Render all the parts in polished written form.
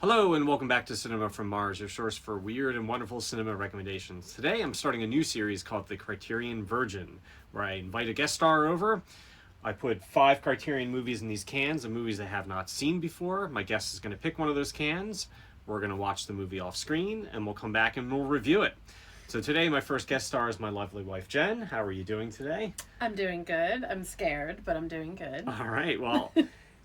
Hello and welcome back to Cinema from Mars, your source for weird and wonderful cinema recommendations. Today I'm starting a new series called the Criterion Virgin, where I invite a guest star over. I put 5 Criterion movies in these cans of movies they have not seen before. My guest is going to pick one of those cans. We're going to watch the movie off screen and we'll come back and we'll review it. So today my first guest star is my lovely wife Jen. How are you doing today? I'm doing good. I'm scared, but I'm doing good. All right, well,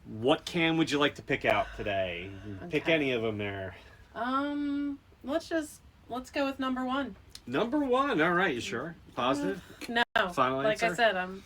what can would you like to pick out today? Pick Okay. any of them there. Let's go with number one. Number 1. All right, you sure? Positive? No, Final like I answer? said, I'm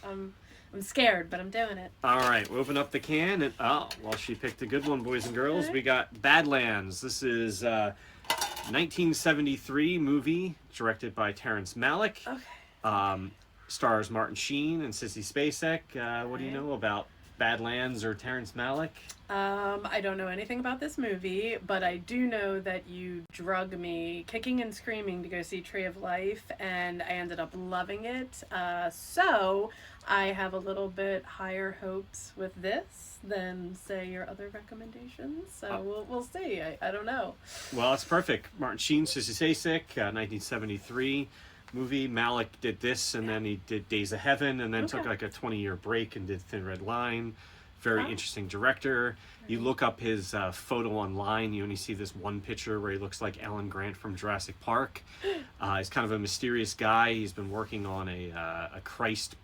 scared, but I'm doing it. All right, we open up the can, and well, she picked a good one, boys and girls. Okay. We got Badlands. This is 1973 movie directed by Terrence Malick. Okay. Stars Martin Sheen and Sissy Spacek. What do you Okay. know about Badlands or Terrence Malick? I don't know anything about this movie, but I do know that you drug me kicking and screaming to go see Tree of Life, and I ended up loving it. So I have a little bit higher hopes with this than, say, your other recommendations. So we'll see. I don't know. Well, it's perfect. Martin Sheen, Sissy Spacek, 1973 movie. Malick did this, and then he did Days of Heaven, and then took Okay. like a 20-year break and did Thin Red Line. Very Oh. interesting director. You look up his photo online, you only see this one picture where he looks like Alan Grant from Jurassic Park. He's kind of a mysterious guy. He's been working on a Christ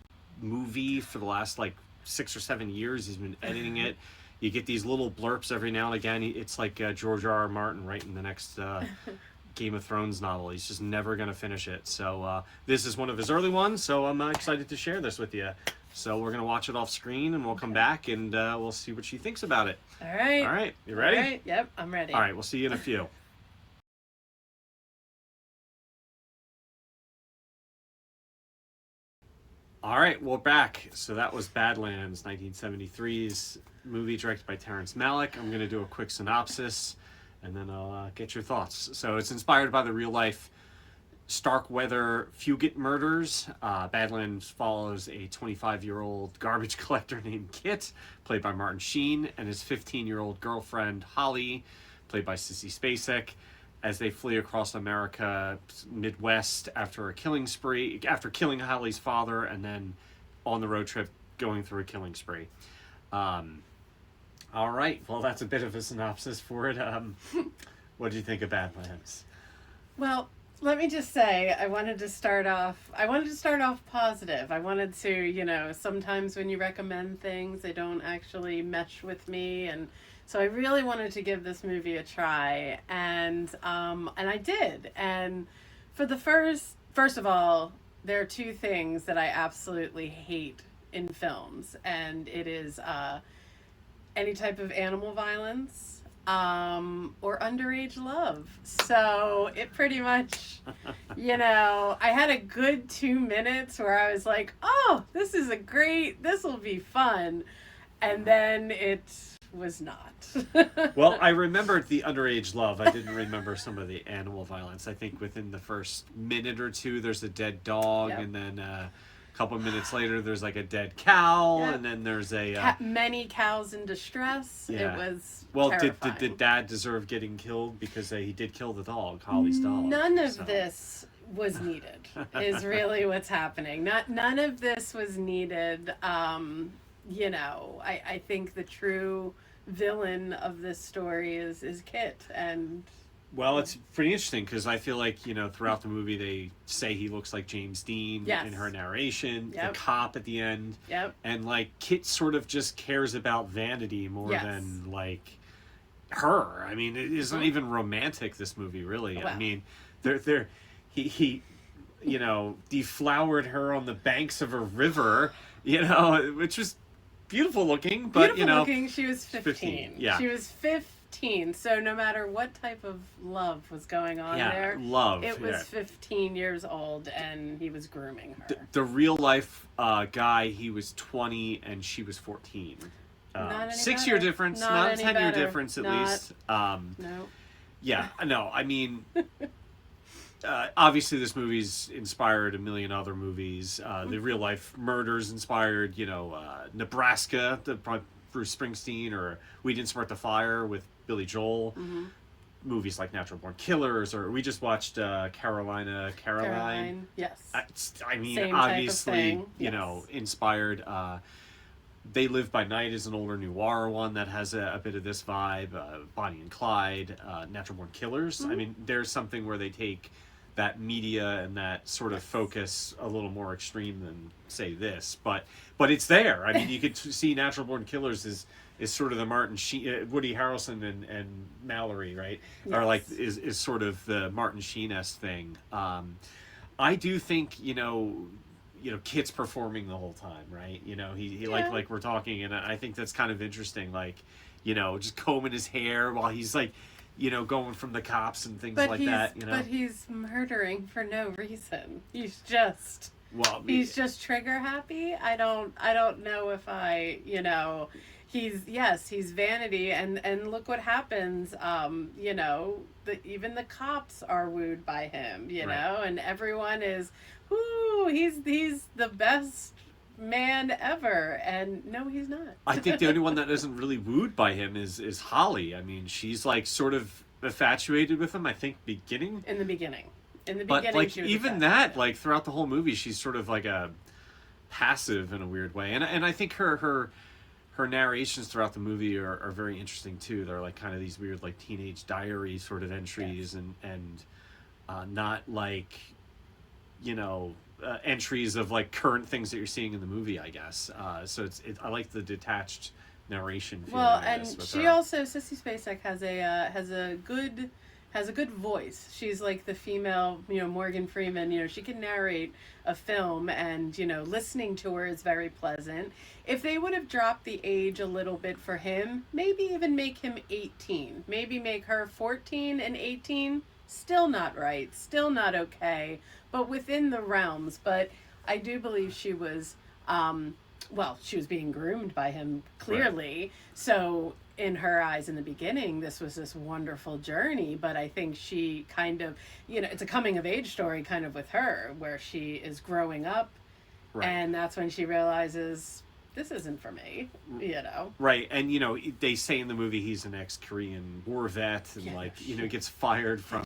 movie for the last like 6 or 7 years. He's been editing it. You get these little blurps every now and again. It's like George R. R. Martin writing the next Game of Thrones novel. He's just never going to finish it. So this is one of his early ones, so I'm excited to share this with you. So we're going to watch it off screen, and we'll come back, and we'll see what she thinks about it. All right. All right, you ready? All right. Yep, I'm ready. All right, we'll see you in a few. All right, we're back. So that was Badlands, 1973's movie directed by Terrence Malick. I'm going to do a quick synopsis, and then I'll get your thoughts. So it's inspired by the real-life Starkweather Fugate murders. Badlands follows a 25-year-old garbage collector named Kit, played by Martin Sheen, and his 15-year-old girlfriend, Holly, played by Sissy Spacek, as they flee across America, Midwest, after a killing spree, after killing Holly's father, and then on the road trip going through a killing spree. All right, well, that's a bit of a synopsis for it. What do you think of Badlands? Well, let me just say, I wanted to start off positive. I wanted to, sometimes when you recommend things, they don't actually mesh with me, and so I really wanted to give this movie a try, and I did. And for the first of all, there are 2 things that I absolutely hate in films, and it is any type of animal violence, or underage love. So it pretty much, I had a good 2 minutes where I was like, oh, this will be fun. And then it was not. Well, I remembered the underage love. I didn't remember some of the animal violence. I think within the first minute or two, there's a dead dog, Yep. and then a couple minutes later, there's like a dead cow, Yep. and then there's a Many cows in distress. Yeah. It was well. terrifying. Did dad deserve getting killed because he did kill the dog, Holly's dog? None of so. this was needed. Is really what's happening. None of this was needed. I think the true villain of this story is Kit, and Well, it's pretty interesting because I feel like, throughout the movie they say he looks like James Dean Yes. in her narration, Yep. the cop at the end. Yep. And, like, Kit sort of just cares about vanity more Yes. than, like, her. I mean, it isn't even romantic, this movie, really. I Well. mean, he deflowered her on the banks of a river, which was beautiful looking, but, beautiful looking. She was 15. yeah. She was 15. So no matter what type of love was going on there, love. it was 15 years old, and he was grooming her. The real life guy, he was 20 and she was 14. Not any 6-year better. difference, Not not a any 10-year better. difference at Not- least. No. Yeah, no, I mean, obviously this movie's inspired a million other movies. The real life murders inspired, Nebraska, the Bruce Springsteen, or We Didn't Start the Fire with Billy Joel. Movies like Natural Born Killers, or we just watched Caroline. Yes. I mean, Same type of obviously, thing. you know, inspired. They Live by Night is an older noir one that has a bit of this vibe. Bonnie and Clyde, Natural Born Killers. I mean, there's something where they take that media and that sort of focus a little more extreme than say this, but it's there. I mean, you could see Natural Born Killers is sort of the Martin Sheen, Woody Harrelson and Mallory, right? Yes. Are like is sort of the Martin Sheen-esque thing. I do think, you know, Kit's performing the whole time, right? You know, he like we're talking, and I think that's kind of interesting, like, you know, just combing his hair while he's like, you know, going from the cops and things like that, you know. But he's murdering for no reason. He's just trigger happy. I don't know if he's vanity, and look what happens. You know, even the cops are wooed by him, you know, and everyone is, ooh, he's the best man ever, and no, he's not. I think the only one that isn't really wooed by him is Holly. I mean, she's like sort of infatuated with him, I think, in the beginning, but like she was even that, like throughout the whole movie, she's sort of like a passive in a weird way, and I think her narrations throughout the movie are very interesting too. They're like kind of these weird like teenage diary sort of entries, and not like, you know, entries of like current things that you're seeing in the movie, I guess. So I like the detached narration. Well, and she also, Sissy Spacek has a good voice. She's like the female, you know, Morgan Freeman. You know, she can narrate a film, and, you know, listening to her is very pleasant. If they would have dropped the age a little bit for him, maybe even make him 18, maybe make her 14 and 18, still not right, still not okay, but within the realms. But I do believe she was, she was being groomed by him, clearly. Right. So in her eyes in the beginning, this was this wonderful journey, but I think she kind of, you know, it's a coming of age story kind of with her, where she is growing up, and that's when she realizes, this isn't for me, you know. Right, and, you know, they say in the movie he's an ex-Korean war vet, and you know, gets fired from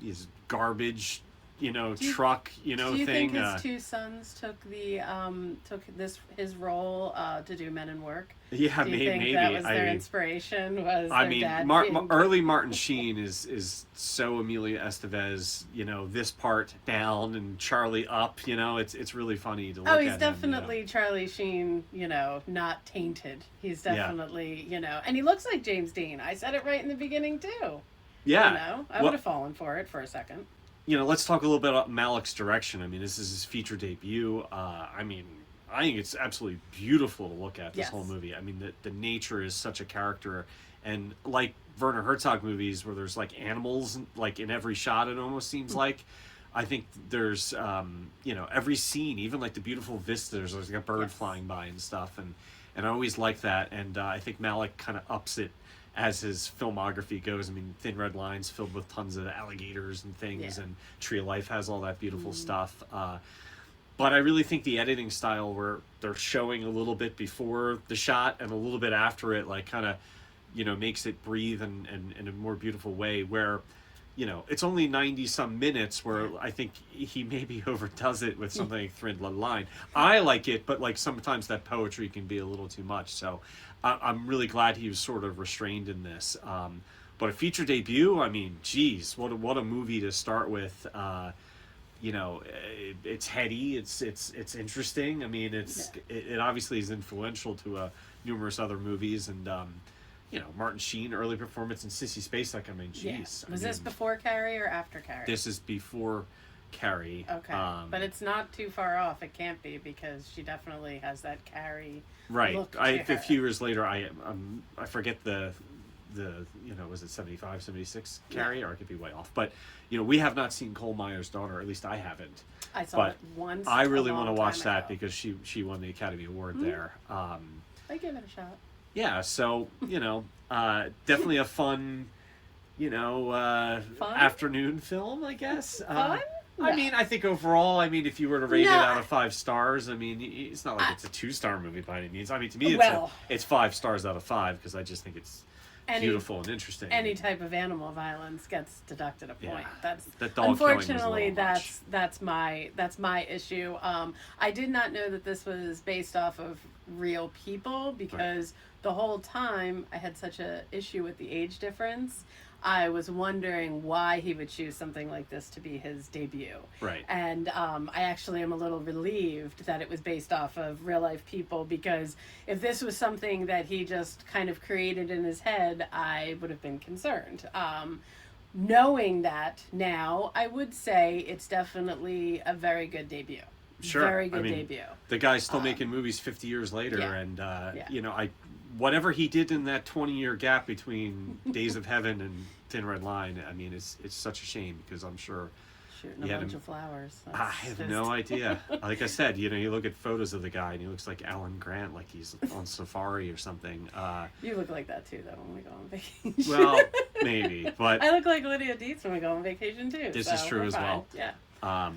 his garbage, you know, truck, you know, thing. Do you think his two sons took his role to do Men in Work? Yeah, do you think that was their inspiration? Was I their mean, dad early Martin Sheen is so Emilio Estevez, you know, this part down and Charlie up, you know, it's really funny to look at. Oh, he's definitely, you know, Charlie Sheen, you know, not tainted. He's definitely, you know, and he looks like James Dean. I said it right in the beginning too. Yeah. You know, I would have fallen for it for a second. You know, let's talk a little bit about Malick's direction. I mean, this is his feature debut. I mean, I think it's absolutely beautiful to look at, this whole movie. I mean, the nature is such a character, and like Werner Herzog movies where there's like animals like in every shot, it almost seems like. I think there's you know, every scene, even like the beautiful vistas, there's like a bird flying by and stuff, and I always like that, and I think Malick kind of ups it as his filmography goes. I mean, Thin Red Line's filled with tons of alligators and things, and Tree of Life has all that beautiful stuff. But I really think the editing style, where they're showing a little bit before the shot and a little bit after it, like kind of, you know, makes it breathe in a more beautiful way, where, you know, it's only 90 some minutes, where I think he maybe overdoes it with something like Thin Red Line. I like it, but like sometimes that poetry can be a little too much. So I'm really glad he was sort of restrained in this. But a feature debut, I mean, geez, what a movie to start with. You know, it's heady, it's interesting. I mean, it obviously is influential to numerous other movies, and you know, Martin Sheen early performance, and Sissy Spacek. I mean, geez. Was this before Carrie or after Carrie? This is before Carrie. Okay, but it's not too far off. It can't be, because she definitely has that Carrie look to her. A few years later, I forget the you know, was it 75, 76 Carrie, or I could be way off, but you know, we have not seen Cole Meyer's Daughter, or at least I haven't. I saw it once. I really want to watch that because she won the Academy Award there. I give it a shot. Yeah, so, you know, definitely a fun, you know, afternoon film, I guess. Fun? I mean, I think overall, I mean, if you were to rate it No, out of 5 stars, I mean, it's not like it's a 2-star movie by any means. I mean, to me, Well- it's 5 stars out of 5 because I just think it's Any- beautiful and interesting. any type of animal violence gets deducted a point. Yeah. That's That dog killing was a unfortunately little much. that's my issue. I did not know that this was based off of real people because the whole time I had such a issue with the age difference. I was wondering why he would choose something like this to be his debut. Right. And I actually am a little relieved that it was based off of real life people, because if this was something that he just kind of created in his head, I would have been concerned. Knowing that now, I would say it's definitely a very good debut. Sure. Very good I mean, debut. The guy's still making movies 50 years later, yeah. and Yeah. you know, whatever he did in that 20-year gap between Days of Heaven and Thin Red Line, I mean, it's such a shame because I'm sure Shooting a he had bunch him- of flowers. I have no idea. Like I said, you know, you look at photos of the guy and he looks like Alan Grant, like he's on safari or something. You look like that too, though, when we go on vacation. Well, maybe, but I look like Lydia Dietz when we go on vacation too. This so is true we're as fine. well. Yeah.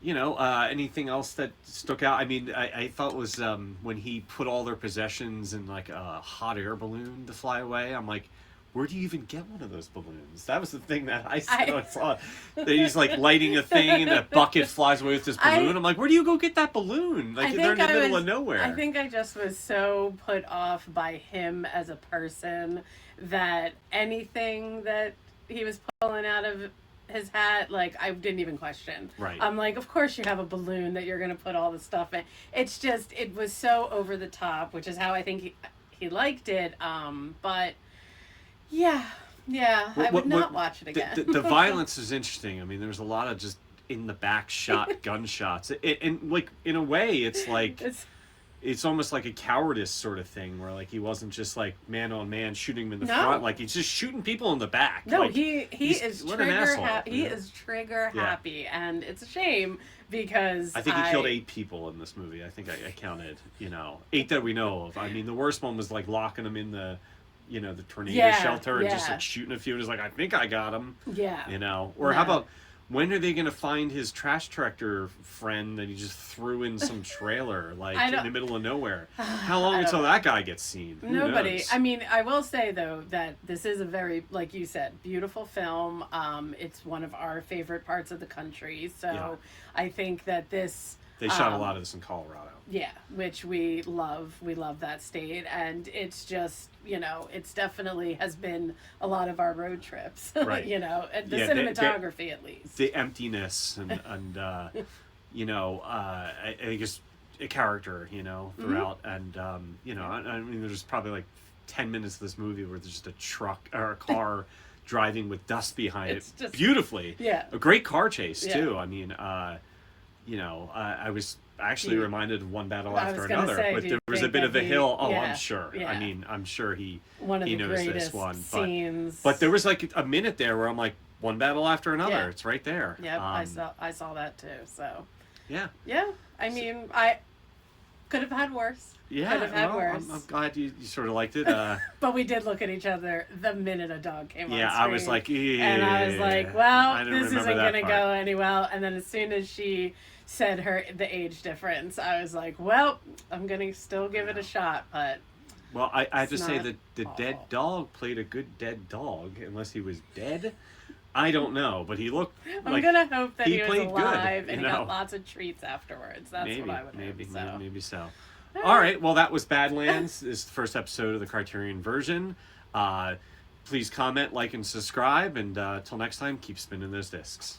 you know, anything else that stuck out? I mean, I thought was when he put all their possessions in like a hot air balloon to fly away. I'm like, where do you even get one of those balloons? That was the thing that I saw. That he's like lighting a thing and a bucket flies away with this balloon. I'm like, where do you go get that balloon? Like they're in the middle of nowhere. I think I just was so put off by him as a person that anything that he was pulling out of his hat, like, I didn't even question. Right. I'm like, of course you have a balloon that you're going to put all the stuff in. It's just, it was so over the top, which is how I think he liked it. But yeah, I would not watch it again. The violence is interesting. I mean, there's a lot of just in the back shot gunshots. And like, in a way, it's like... It's almost like a cowardice sort of thing, where like he wasn't just like man on man shooting him in the front, like he's just shooting people in the back. No, like, he is trigger he is trigger Yeah. happy, and it's a shame because I think he killed 8 people in this movie. I think I counted, 8 that we know of. I mean, the worst one was like locking him in the, the tornado shelter and just like shooting a few. And he's like, I think I got him. Yeah. Or how about, when are they going to find his trash tractor friend that he just threw in some trailer, like in the middle of nowhere? How long until that guy gets seen? Who Nobody. knows? I mean, I will say though that this is a very, like you said, beautiful film. It's one of our favorite parts of the country, so I think that this. They shot a lot of this in Colorado. Yeah, which we love. We love that state, and it's just, it's definitely has been a lot of our road trips. Right. The cinematography at least. The emptiness and I think it's a character, throughout, and I mean, there's probably like 10 minutes of this movie where there's just a truck or a car driving with dust behind It's it just- beautifully. Yeah. A great car chase Yeah. too. I mean, I was actually reminded of One Battle I After was gonna Another, say, but do there you was a think bit of a that hill. Oh, yeah, I'm sure. yeah. I mean, I'm sure One of he the knows greatest this one. scenes. But there was like a minute there where I'm like, One Battle After Another. Yeah. It's right there. Yep, I saw that too. So Yeah. yeah, I mean, I could have had worse. Yeah, Could have had well, worse. I'm glad you sort of liked it. But we did look at each other the minute a dog came on Yeah, screen. I was like, and I was like, I well, didn't this remember isn't that going to part. go any well. And then as soon as she said the age difference, I was like, well, I'm going to still give it a shot. But Well, I have to It's say not that the dead awful. dog played a good dead dog, unless he was dead. I don't know, but he looked I'm like going to hope that he he was played good, alive and you he know. got lots of treats afterwards. That's maybe, what I would maybe, hope. So. maybe so. All right, well, that was Badlands. This is the first episode of the Criterion Virgin. Please comment, like, and subscribe, and till next time, keep spinning those discs.